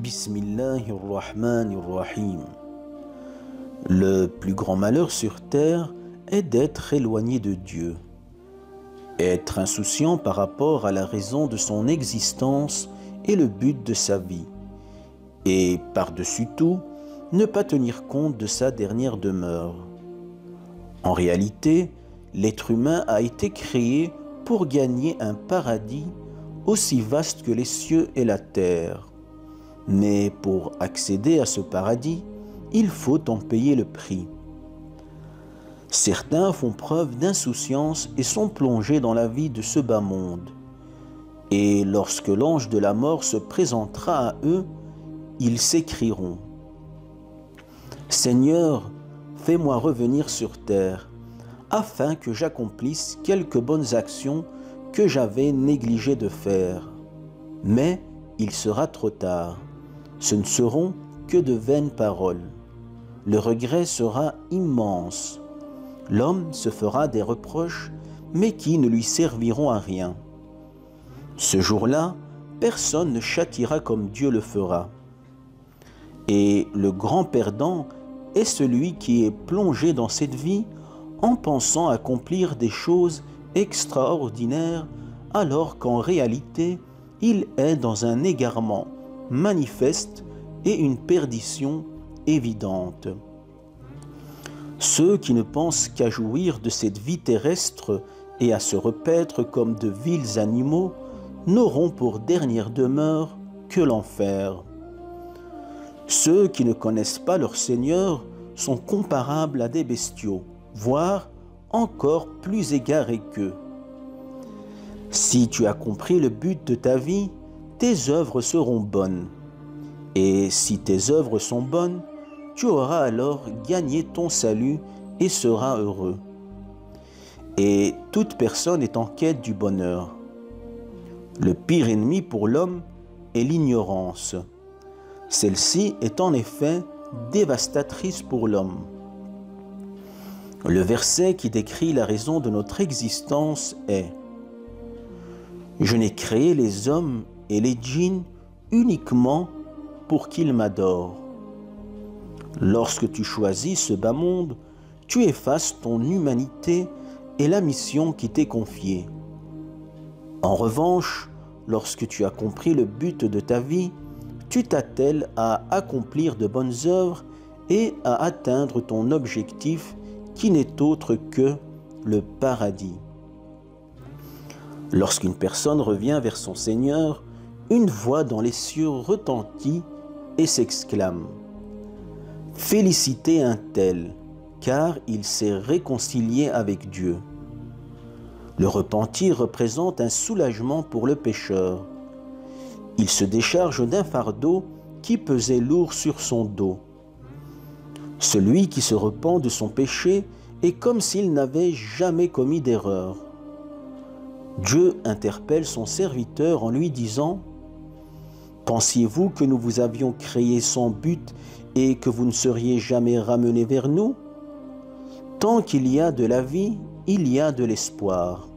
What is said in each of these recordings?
Bismillahirrahmanirrahim. Le plus grand malheur sur terre est d'être éloigné de Dieu. Être insouciant par rapport à la raison de son existence et le but de sa vie. Et par-dessus tout, ne pas tenir compte de sa dernière demeure. En réalité, l'être humain a été créé pour gagner un paradis aussi vaste que les cieux et la terre. Mais pour accéder à ce paradis, il faut en payer le prix. Certains font preuve d'insouciance et sont plongés dans la vie de ce bas monde. Et lorsque l'ange de la mort se présentera à eux, ils s'écrieront : « Seigneur, fais-moi revenir sur terre, afin que j'accomplisse quelques bonnes actions que j'avais négligé de faire. » Mais il sera trop tard. Ce ne seront que de vaines paroles. Le regret sera immense. L'homme se fera des reproches, mais qui ne lui serviront à rien. Ce jour-là, personne ne châtiera comme Dieu le fera. Et le grand perdant est celui qui est plongé dans cette vie en pensant accomplir des choses extraordinaires, alors qu'en réalité, il est dans un égarement manifeste et une perdition évidente. Ceux qui ne pensent qu'à jouir de cette vie terrestre et à se repaître comme de vils animaux n'auront pour dernière demeure que l'enfer. Ceux qui ne connaissent pas leur Seigneur sont comparables à des bestiaux, voire encore plus égarés qu'eux. Si tu as compris le but de ta vie, tes œuvres seront bonnes. Et si tes œuvres sont bonnes, tu auras alors gagné ton salut et seras heureux. Et toute personne est en quête du bonheur. Le pire ennemi pour l'homme est l'ignorance. Celle-ci est en effet dévastatrice pour l'homme. Le verset qui décrit la raison de notre existence est : « Je n'ai créé les hommes et les djinns uniquement pour qu'ils m'adorent. » Lorsque tu choisis ce bas monde, tu effaces ton humanité et la mission qui t'est confiée. En revanche, lorsque tu as compris le but de ta vie, tu t'attelles à accomplir de bonnes œuvres et à atteindre ton objectif qui n'est autre que le paradis. Lorsqu'une personne revient vers son Seigneur, une voix dans les cieux retentit et s'exclame : « Félicitez un tel, car il s'est réconcilié avec Dieu. » Le repentir représente un soulagement pour le pécheur. Il se décharge d'un fardeau qui pesait lourd sur son dos. Celui qui se repent de son péché est comme s'il n'avait jamais commis d'erreur. Dieu interpelle son serviteur en lui disant : « Pensiez-vous que nous vous avions créé sans but et que vous ne seriez jamais ramenés vers nous ? Tant qu'il y a de la vie, il y a de l'espoir.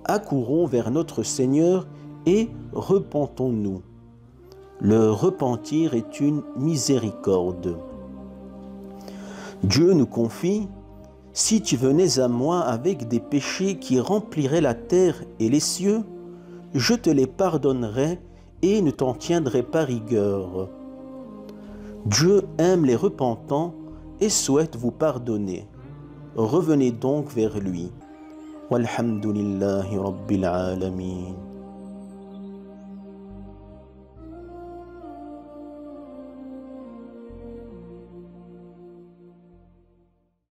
Accourons vers notre Seigneur et repentons-nous. Le repentir est une miséricorde. » Dieu nous confie : « Si tu venais à moi avec des péchés qui rempliraient la terre et les cieux, je te les pardonnerais et ne t'en tiendrais pas rigueur. » Dieu aime les repentants et souhaite vous pardonner. Revenez donc vers lui. Walhamdulillahi Rabbil Alamin.